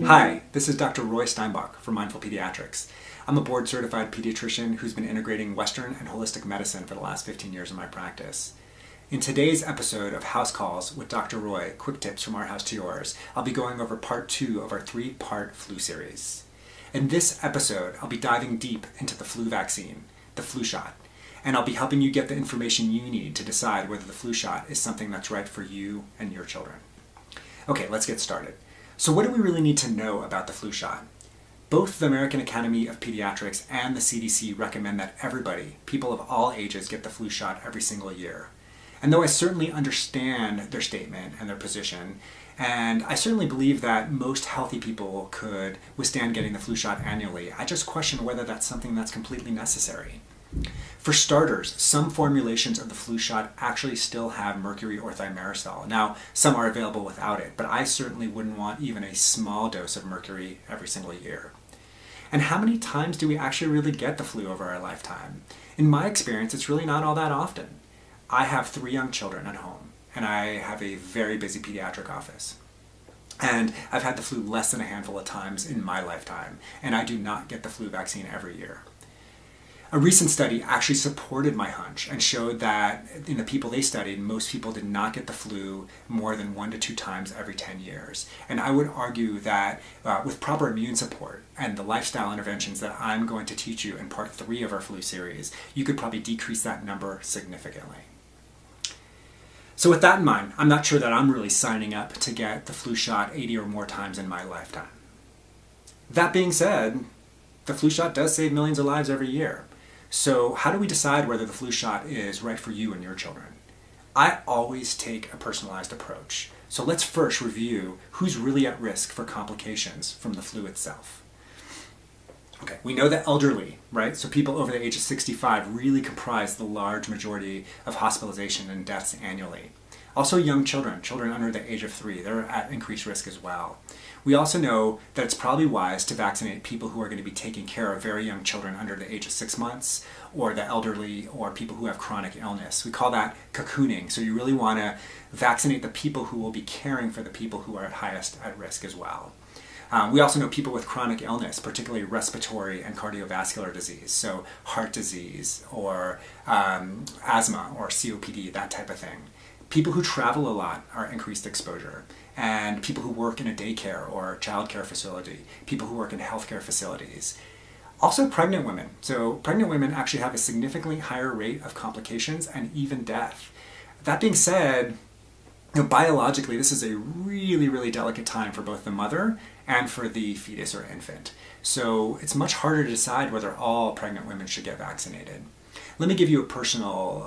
Hi, this is Dr. Roy Steinbock from Mindful Pediatrics. I'm a board-certified pediatrician who's been integrating Western and holistic medicine for the last 15 years in my practice. In today's episode of House Calls with Dr. Roy, Quick Tips from Our House to Yours, I'll be going over part 2 of our 3-part flu series. In this episode, I'll be diving deep into the flu vaccine, the flu shot, and I'll be helping you get the information you need to decide whether the flu shot is something that's right for you and your children. Okay, let's get started. So what do we really need to know about the flu shot? Both the American Academy of Pediatrics and the CDC recommend that everybody, people of all ages, get the flu shot every single year. And though I certainly understand their statement and their position, and I certainly believe that most healthy people could withstand getting the flu shot annually, I just question whether that's something that's completely necessary. For starters, some formulations of the flu shot actually still have mercury or thimerosal. Now, some are available without it, but I certainly wouldn't want even a small dose of mercury every single year. And how many times do we actually really get the flu over our lifetime? In my experience, it's really not all that often. I have 3 young children at home, and I have a very busy pediatric office. And I've had the flu less than a handful of times in my lifetime, and I do not get the flu vaccine every year. A recent study actually supported my hunch and showed that in the people they studied, most people did not get the flu more than 1 to 2 times every 10 years. And I would argue that with proper immune support and the lifestyle interventions that I'm going to teach you in part 3 of our flu series, you could probably decrease that number significantly. So with that in mind, I'm not sure that I'm really signing up to get the flu shot 80 or more times in my lifetime. That being said, the flu shot does save millions of lives every year. So how do we decide whether the flu shot is right for you and your children? I always take a personalized approach. So let's first review who's really at risk for complications from the flu itself. Okay, we know that elderly, right? So people over the age of 65 really comprise the large majority of hospitalization and deaths annually. Also young children, children under the age of 3, they're at increased risk as well. We also know that it's probably wise to vaccinate people who are going to be taking care of very young children under the age of 6 months, or the elderly, or people who have chronic illness. We call that cocooning. So you really want to vaccinate the people who will be caring for the people who are at highest at risk as well. We also know people with chronic illness, particularly respiratory and cardiovascular disease, so heart disease or asthma or COPD, that type of thing. People who travel a lot are increased exposure, and people who work in a daycare or childcare facility, people who work in healthcare facilities. Also pregnant women. So pregnant women actually have a significantly higher rate of complications and even death. That being said, biologically, this is a really, really delicate time for both the mother and for the fetus or infant. So it's much harder to decide whether all pregnant women should get vaccinated. Let me give you a personal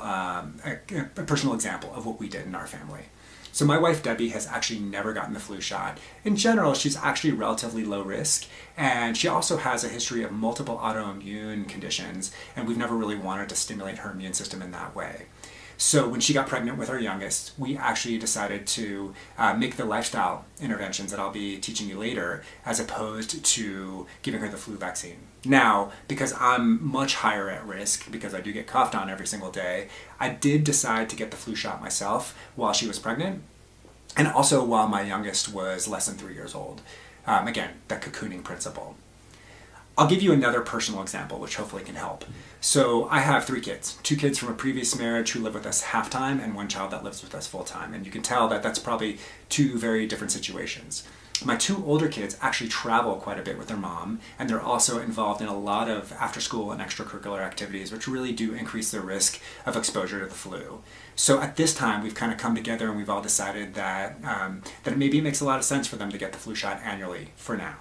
example of what we did in our family. So my wife Debbie has actually never gotten the flu shot. In general, she's actually relatively low risk, and she also has a history of multiple autoimmune conditions, and we've never really wanted to stimulate her immune system in that way. So when she got pregnant with our youngest, we actually decided to make the lifestyle interventions that I'll be teaching you later, as opposed to giving her the flu vaccine. Now, because I'm much higher at risk, because I do get coughed on every single day, I did decide to get the flu shot myself while she was pregnant, and also while my youngest was less than 3 years old. Again, that cocooning principle. I'll give you another personal example, which hopefully can help. So I have 3 kids, 2 kids from a previous marriage who live with us half-time and 1 child that lives with us full-time. And you can tell that that's probably 2 very different situations. My 2 older kids actually travel quite a bit with their mom, and they're also involved in a lot of after-school and extracurricular activities, which really do increase the risk of exposure to the flu. So at this time, we've kind of come together and we've all decided that, maybe it makes a lot of sense for them to get the flu shot annually for now.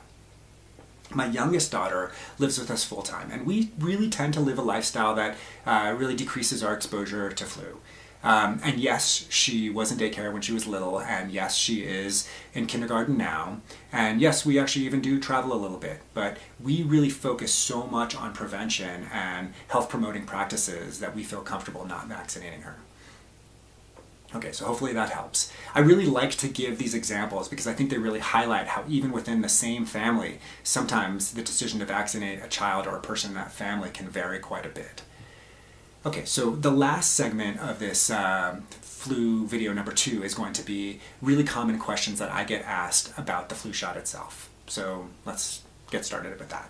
My youngest daughter lives with us full-time, and we really tend to live a lifestyle that really decreases our exposure to flu. And yes, she was in daycare when she was little, and yes, she is in kindergarten now, and yes, we actually even do travel a little bit, but we really focus so much on prevention and health-promoting practices that we feel comfortable not vaccinating her. Okay, so hopefully that helps. I really like to give these examples because I think they really highlight how even within the same family, sometimes the decision to vaccinate a child or a person in that family can vary quite a bit. Okay, so the last segment of this flu video number 2 is going to be really common questions that I get asked about the flu shot itself. So let's get started with that.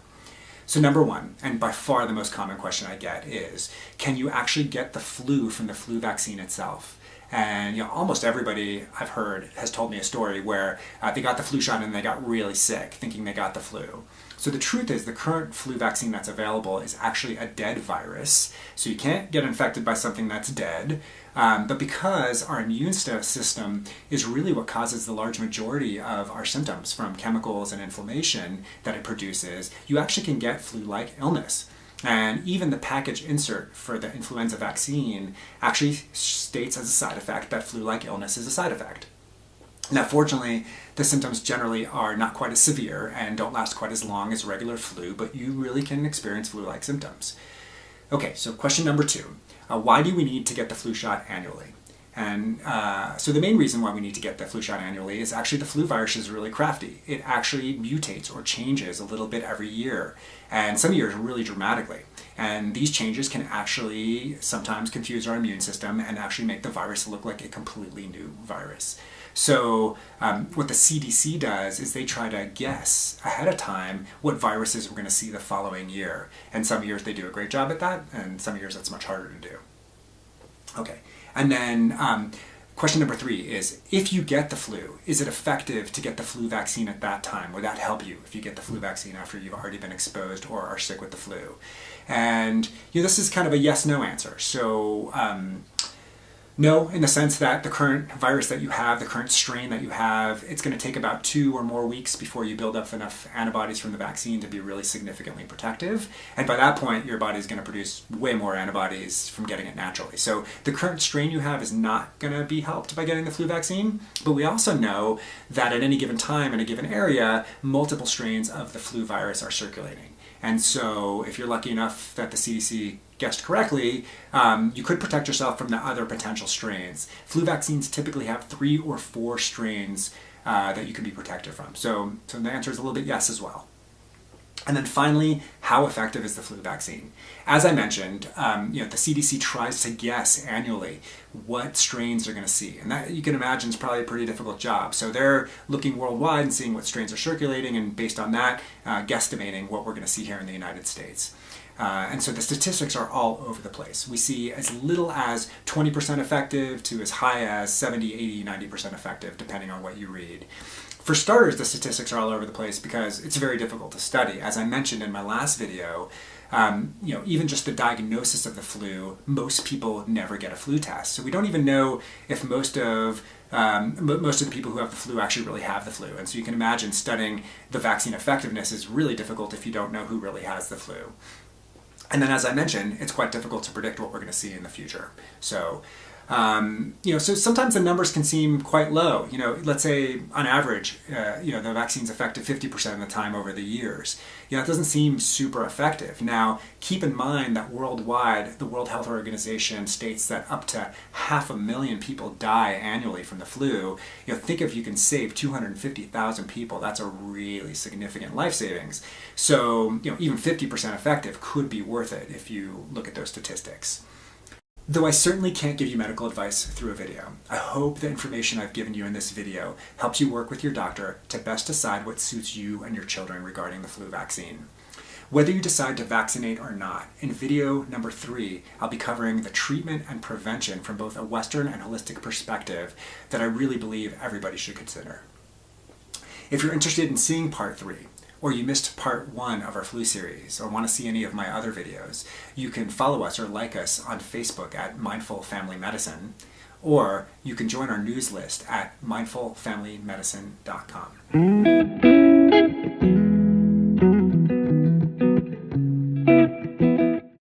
So number one, and by far the most common question I get is, can you actually get the flu from the flu vaccine itself? And almost everybody I've heard has told me a story where they got the flu shot and they got really sick thinking they got the flu. So the truth is the current flu vaccine that's available is actually a dead virus. So you can't get infected by something that's dead. But because our immune system is really what causes the large majority of our symptoms from chemicals and inflammation that it produces, you actually can get flu-like illness. And even the package insert for the influenza vaccine actually states as a side effect that flu-like illness is a side effect. Now, fortunately, the symptoms generally are not quite as severe and don't last quite as long as regular flu, but you really can experience flu-like symptoms. Okay, so question number two. Why do we need to get the flu shot annually? And so the main reason why we need to get the flu shot annually is actually the flu virus is really crafty. It actually mutates or changes a little bit every year, and some years really dramatically. And these changes can actually sometimes confuse our immune system and actually make the virus look like a completely new virus. So what the CDC does is they try to guess ahead of time what viruses we're going to see the following year. And some years they do a great job at that, and some years it's much harder to do. Okay, and then question number three is, if you get the flu, is it effective to get the flu vaccine at that time? Would that help you if you get the flu vaccine after you've already been exposed or are sick with the flu? And this is kind of a yes-no answer. So no, in the sense that the current virus that you have, the current strain that you have, it's going to take about 2 or more weeks before you build up enough antibodies from the vaccine to be really significantly protective. And by that point, your body's going to produce way more antibodies from getting it naturally. So the current strain you have is not going to be helped by getting the flu vaccine. But we also know that at any given time in a given area, multiple strains of the flu virus are circulating. And so if you're lucky enough that the CDC guessed correctly, you could protect yourself from the other potential strains. Flu vaccines typically have 3 or 4 strains that you can be protected from. So the answer is a little bit yes as well. And then finally, how effective is the flu vaccine? As I mentioned, the CDC tries to guess annually what strains they're going to see. And that, you can imagine, is probably a pretty difficult job. So they're looking worldwide and seeing what strains are circulating, and based on that, guesstimating what we're going to see here in the United States. And so the statistics are all over the place. We see as little as 20% effective to as high as 70, 80, 90% effective, depending on what you read. For starters, the statistics are all over the place because it's very difficult to study. As I mentioned in my last video, even just the diagnosis of the flu, most people never get a flu test. So we don't even know if most of the people who have the flu actually really have the flu. And so you can imagine studying the vaccine effectiveness is really difficult if you don't know who really has the flu. And then, as I mentioned, it's quite difficult to predict what we're going to see in the future. So, so sometimes the numbers can seem quite low. Let's say on average, the vaccine's effective 50% of the time over the years. It doesn't seem super effective. Now, keep in mind that worldwide, the World Health Organization states that up to 500,000 people die annually from the flu. Think if you can save 250,000 people, that's a really significant life savings. So, even 50% effective could be worth it if you look at those statistics. Though I certainly can't give you medical advice through a video, I hope the information I've given you in this video helps you work with your doctor to best decide what suits you and your children regarding the flu vaccine. Whether you decide to vaccinate or not, in video number 3, I'll be covering the treatment and prevention from both a Western and holistic perspective that I really believe everybody should consider. If you're interested in seeing part 3, or you missed part 1 of our flu series, or want to see any of my other videos, you can follow us or like us on Facebook at Mindful Family Medicine, or you can join our news list at mindfulfamilymedicine.com.